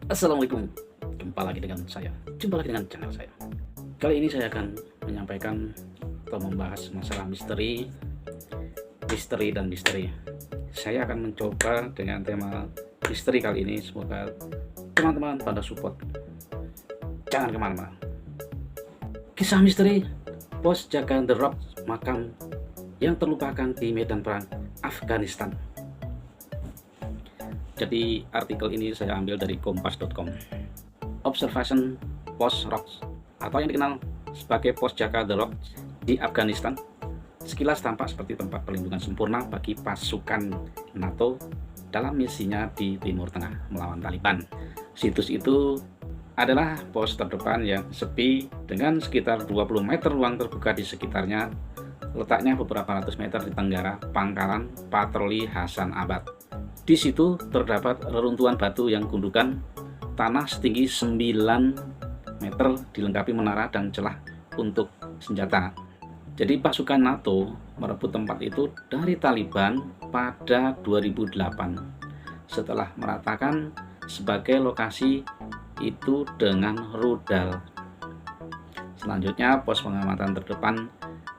Assalamualaikum, jumpa lagi dengan saya, jumpa lagi dengan channel saya. Kali ini saya akan menyampaikan atau membahas masalah misteri dan misteri. Saya akan mencoba dengan tema misteri kali ini, semoga teman-teman pada support. Jangan kemana-mana. Kisah misteri pos jaga The Rock makam yang terlupakan di medan perang Afghanistan. Jadi artikel ini saya ambil dari kompas.com. Observation Post Rocks atau yang dikenal sebagai pos jaga The Rock di Afghanistan sekilas tampak seperti tempat perlindungan sempurna bagi pasukan NATO dalam misinya di Timur Tengah melawan Taliban. Situs itu adalah pos terdepan yang sepi dengan sekitar 20 meter ruang terbuka di sekitarnya, letaknya beberapa ratus meter di tenggara pangkalan patroli Hasan Abad. Di situ terdapat reruntuhan batu yang gundukan, tanah setinggi 9 meter dilengkapi menara dan celah untuk senjata. Jadi pasukan NATO merebut tempat itu dari Taliban pada 2008 setelah meratakan sebagai lokasi itu dengan rudal. Selanjutnya pos pengamatan terdepan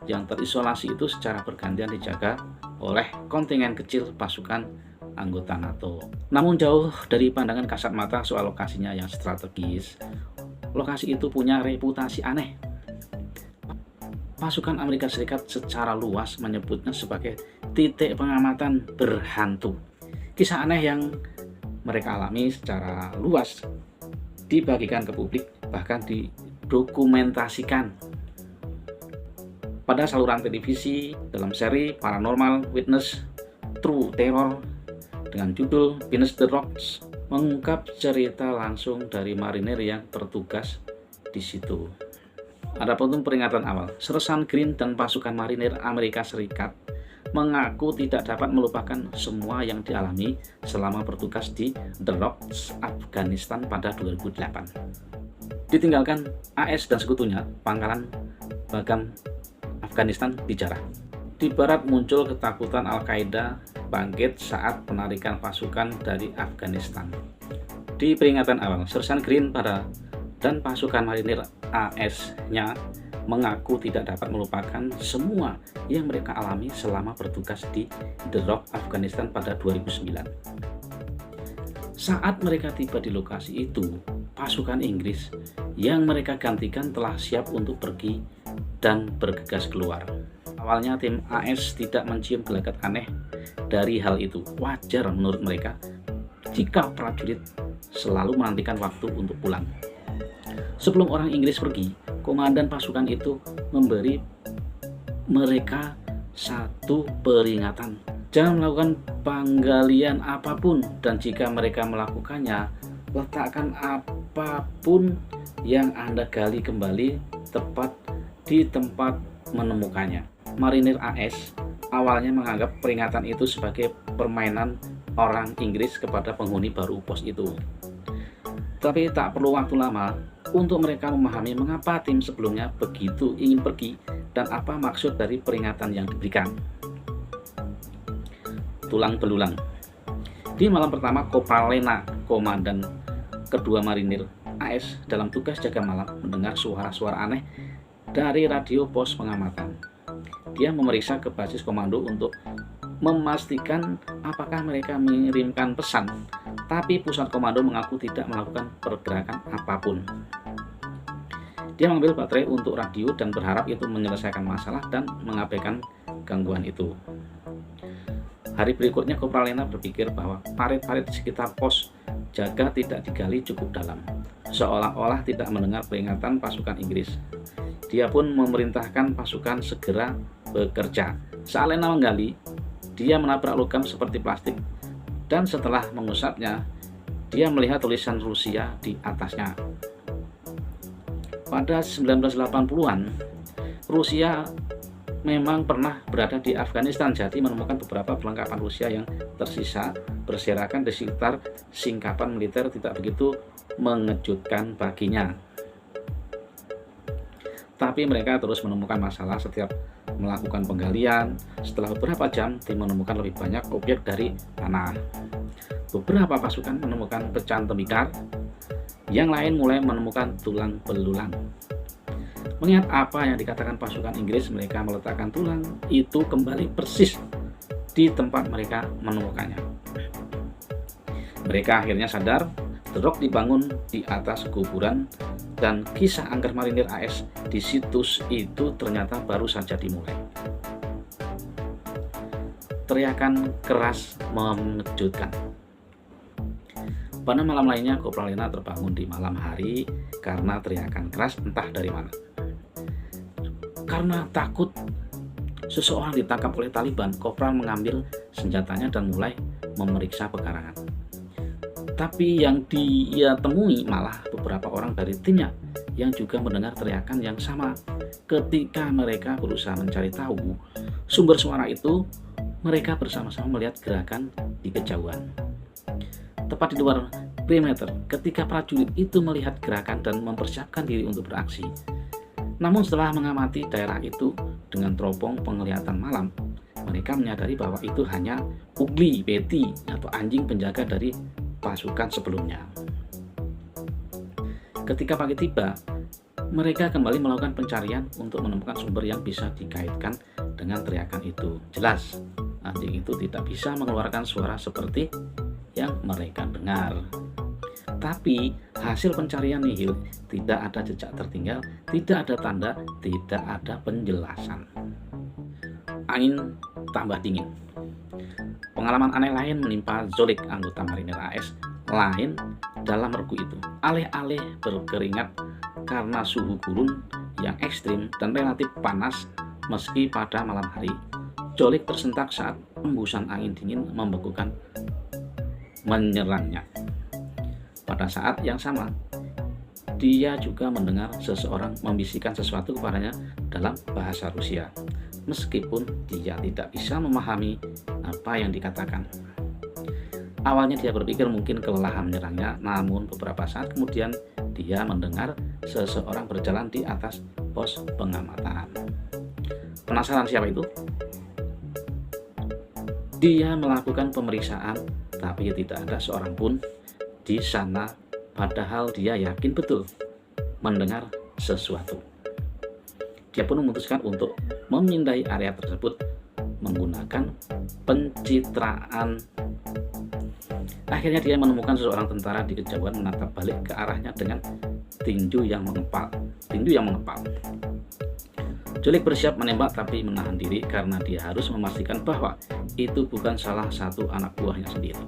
yang terisolasi itu secara bergantian dijaga oleh kontingen kecil pasukan anggota NATO. Namun jauh dari pandangan kasat mata soal lokasinya yang strategis, lokasi itu punya reputasi aneh. Pasukan Amerika Serikat secara luas menyebutnya sebagai titik pengamatan berhantu. Kisah aneh yang mereka alami secara luas dibagikan ke publik, bahkan didokumentasikan pada saluran televisi dalam seri Paranormal Witness True Terror dengan judul Beneath the Rocks, mengungkap cerita langsung dari marinir yang bertugas di situ. Adapun peringatan awal, Sersan Green dan pasukan marinir Amerika Serikat mengaku tidak dapat melupakan semua yang dialami selama bertugas di The Rocks, Afghanistan pada 2008. Ditinggalkan AS dan sekutunya, pangkalan Bagram Afghanistan dijarah. Di barat muncul ketakutan Al-Qaeda bangkit saat penarikan pasukan dari Afghanistan. Di peringatan awal, Sersan Green dan pasukan marinir AS-nya mengaku tidak dapat melupakan semua yang mereka alami selama bertugas di The Rock, Afghanistan pada 2009. Saat mereka tiba di lokasi itu, pasukan Inggris yang mereka gantikan telah siap untuk pergi dan bergegas keluar. Awalnya tim AS tidak mencium gelagat aneh dari hal itu. Wajar menurut mereka jika prajurit selalu menantikan waktu untuk pulang. Sebelum orang Inggris pergi, komandan pasukan itu memberi mereka satu peringatan. Jangan melakukan penggalian apapun, dan jika mereka melakukannya, letakkan apapun yang Anda gali kembali tepat di tempat menemukannya. Marinir AS awalnya menganggap peringatan itu sebagai permainan orang Inggris kepada penghuni baru pos itu. Tapi tak perlu waktu lama untuk mereka memahami mengapa tim sebelumnya begitu ingin pergi dan apa maksud dari peringatan yang diberikan. Tulang belulang. Di malam pertama, Kopral Lena, komandan kedua marinir AS dalam tugas jaga malam, mendengar suara-suara aneh dari radio pos pengamatan. Dia memeriksa ke basis komando untuk memastikan apakah mereka mengirimkan pesan, tapi pusat komando mengaku tidak melakukan pergerakan apapun. Dia mengambil baterai untuk radio dan berharap itu menyelesaikan masalah dan mengabaikan gangguan itu. Hari berikutnya, Kopral Lena berpikir bahwa parit-parit di sekitar pos jaga tidak digali cukup dalam, seolah-olah tidak mendengar peringatan pasukan Inggris. Dia pun memerintahkan pasukan segera bekerja. Saat Lena menggali, dia menabrak logam seperti plastik, dan setelah mengusapnya, dia melihat tulisan Rusia di atasnya. Pada 1980-an, Rusia memang pernah berada di Afghanistan, jadi menemukan beberapa perlengkapan Rusia yang tersisa berserakan di sekitar singkapan militer tidak begitu mengejutkan baginya. Tapi mereka terus menemukan masalah setiap melakukan penggalian. Setelah beberapa jam, tim menemukan lebih banyak objek dari tanah. Beberapa pasukan menemukan pecahan tembikar, Yang lain mulai menemukan tulang belulang. Melihat apa yang dikatakan pasukan Inggris, mereka meletakkan tulang itu kembali persis di tempat mereka menemukannya. Mereka akhirnya sadar The Rock dibangun di atas kuburan, dan kisah angker marinir AS di situs itu ternyata baru saja dimulai. Teriakan keras mengejutkan. Pada malam lainnya, Kopral Lena terbangun di malam hari karena teriakan keras entah dari mana. Karena takut seseorang ditangkap oleh Taliban, Kopral mengambil senjatanya dan mulai memeriksa pekarangan. Tapi yang dia temui malah beberapa orang dari timnya yang juga mendengar teriakan yang sama. Ketika mereka berusaha mencari tahu sumber suara itu, mereka bersama-sama melihat gerakan di kejauhan. Tepat di luar perimeter, ketika prajurit itu melihat gerakan dan mempersiapkan diri untuk beraksi. Namun setelah mengamati daerah itu dengan teropong penglihatan malam, mereka menyadari bahwa itu hanya Ugly Betty atau anjing penjaga dari pasukan sebelumnya. Ketika pagi tiba, mereka kembali melakukan pencarian untuk menemukan sumber yang bisa dikaitkan dengan teriakan itu. Jelas, anjing itu tidak bisa mengeluarkan suara seperti yang mereka dengar. Tapi hasil pencarian nihil, tidak ada jejak tertinggal, tidak ada tanda, tidak ada penjelasan. Angin tambah dingin. Pengalaman aneh lain menimpa Zolik, anggota marinir AS lain dalam regu itu. Alih-alih berkeringat karena suhu gurun yang ekstrim dan relatif panas meski pada malam hari, Zolik tersentak saat embusan angin dingin membekukan menyerangnya. Pada saat yang sama, dia juga mendengar seseorang membisikkan sesuatu kepadanya dalam bahasa Rusia, meskipun dia tidak bisa memahami apa yang dikatakan. Awalnya dia berpikir mungkin kelelahan menyerangnya, namun beberapa saat kemudian dia mendengar seseorang berjalan di atas pos pengamatan. Penasaran siapa itu? Dia melakukan pemeriksaan, tapi tidak ada seorang pun di sana, padahal dia yakin betul mendengar sesuatu. Dia pun memutuskan untuk memindai area tersebut menggunakan pencitraan. Akhirnya dia menemukan seorang tentara di kejauhan menatap balik ke arahnya dengan tinju yang mengepal. Zolik bersiap menembak tapi menahan diri karena dia harus memastikan bahwa itu bukan salah satu anak buahnya sendiri.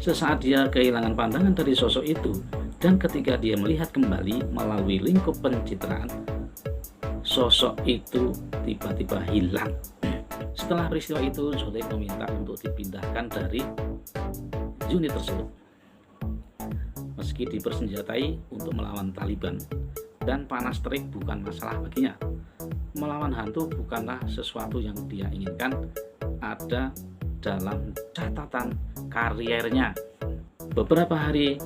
Sesaat dia kehilangan pandangan dari sosok itu, dan ketika dia melihat kembali melalui lingkup pencitraan, sosok itu tiba-tiba hilang. Setelah peristiwa itu, Zolik meminta untuk dipindahkan dari unit tersebut. Meski dipersenjatai untuk melawan Taliban, dan panas terik bukan masalah baginya, melawan hantu bukanlah sesuatu yang dia inginkan ada dalam catatan kariernya. Beberapa hari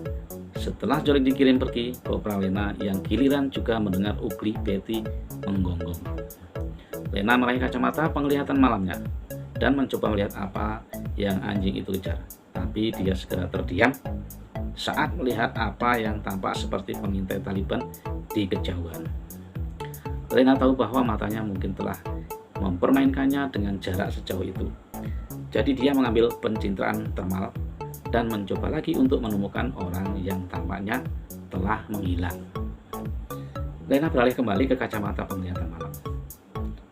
setelah Zolik dikirim pergi, Kopral Lena yang giliran juga mendengar Ugly Betty menggonggong. Lena meraih kacamata penglihatan malamnya dan mencoba melihat apa yang anjing itu kejar. Tapi dia segera terdiam saat melihat apa yang tampak seperti pengintai Taliban di kejauhan. Lena tahu bahwa matanya mungkin telah mempermainkannya dengan jarak sejauh itu. Jadi dia mengambil pencitraan termal dan mencoba lagi untuk menemukan orang yang tampaknya telah menghilang. Lena beralih kembali ke kacamata penglihatan malam.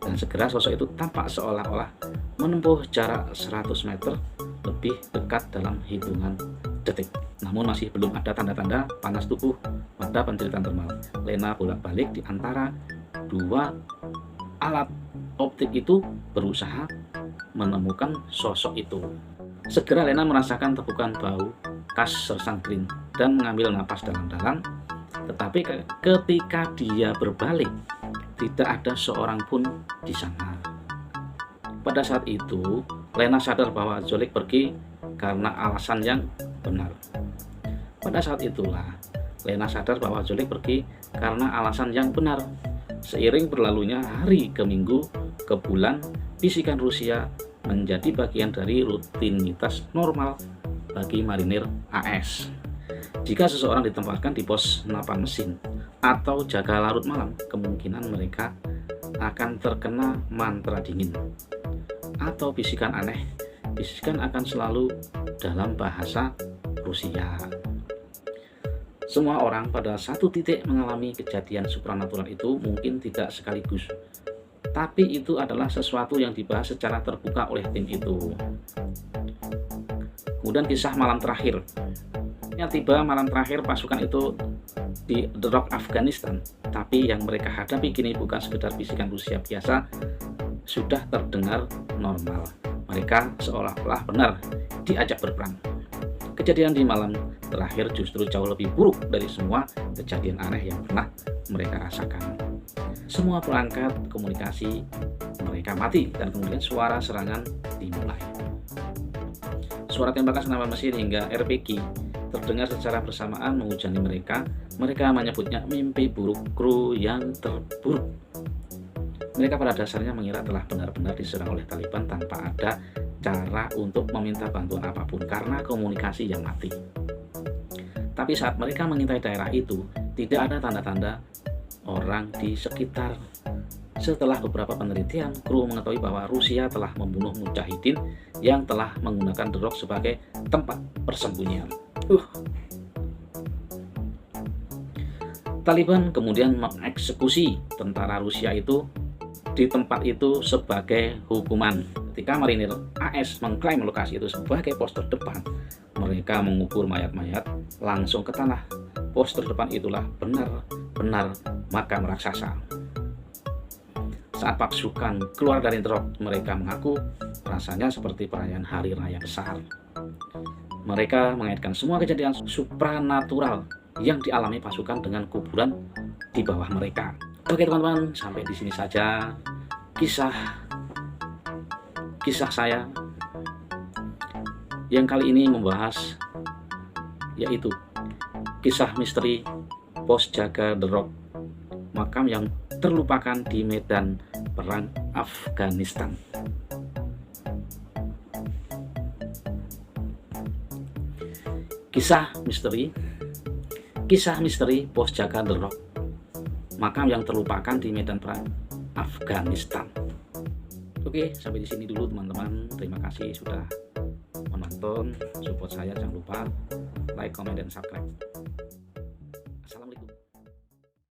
Dan segera sosok itu tampak seolah-olah menempuh jarak 100 meter lebih dekat dalam hitungan detik. Namun masih belum ada tanda-tanda panas tubuh pada pencitraan termal. Lena bolak-balik di antara dua alat optik itu berusaha menemukan sosok itu. Segera Lena merasakan tepukan bau khas sersang green dan mengambil napas dalam-dalam. Tetapi ketika dia berbalik, tidak ada seorang pun di sana. Pada saat itu, Lena sadar bahwa Zolik pergi karena alasan yang benar. Pada saat itulah, Lena sadar bahwa Zolik pergi karena alasan yang benar. Seiring berlalunya hari ke minggu, ke bulan, bisikan Rusia menjadi bagian dari rutinitas normal bagi marinir AS. Jika seseorang ditempatkan di pos napan mesin atau jaga larut malam, kemungkinan mereka akan terkena mantra dingin atau bisikan aneh. Bisikan akan selalu dalam bahasa Rusia. Semua orang pada satu titik mengalami kejadian supranatural itu, mungkin tidak sekaligus, tapi itu adalah sesuatu yang dibahas secara terbuka oleh tim itu. Kemudian kisah malam terakhir. Tiba malam terakhir pasukan itu di The Rock, Afghanistan, tapi yang mereka hadapi kini bukan sekedar bisikan Rusia biasa, sudah terdengar normal. Mereka seolah-olah benar diajak berperang. Kejadian di malam terakhir justru jauh lebih buruk dari semua kejadian aneh yang pernah mereka rasakan. Semua perangkat komunikasi mereka mati dan kemudian suara serangan dimulai. Suara tembakan senapan mesin hingga RPG terdengar secara bersamaan menghujani mereka. Mereka menyebutnya mimpi buruk kru yang terburuk. Mereka pada dasarnya mengira telah benar-benar diserang oleh Taliban tanpa ada cara untuk meminta bantuan apapun karena komunikasi yang mati. Tapi saat mereka mengintai daerah itu, tidak ada tanda-tanda orang di sekitar. Setelah beberapa penelitian, kru mengetahui bahwa Rusia telah membunuh mujahidin yang telah menggunakan The Rock sebagai tempat persembunyian. Taliban kemudian mengeksekusi tentara Rusia itu di tempat itu sebagai hukuman. Ketika marinir AS mengklaim lokasi itu sebagai pos terdepan, mereka mengubur mayat-mayat langsung ke tanah. Pos terdepan itulah benar-benar makam raksasa. Saat pasukan keluar dari The Rock, mereka mengaku rasanya seperti perayaan hari raya besar. Mereka mengaitkan semua kejadian supranatural yang dialami pasukan dengan kuburan di bawah mereka. Oke teman-teman, sampai di sini saja kisah saya yang kali ini membahas yaitu kisah misteri pos jaga The Rock, makam yang terlupakan di medan perang Afghanistan. Kisah misteri pos jaga The Rock, makam yang terlupakan di medan perang Afghanistan. Oke, sampai di sini dulu teman-teman. Terima kasih sudah menonton. Support saya, jangan lupa like, comment, dan subscribe.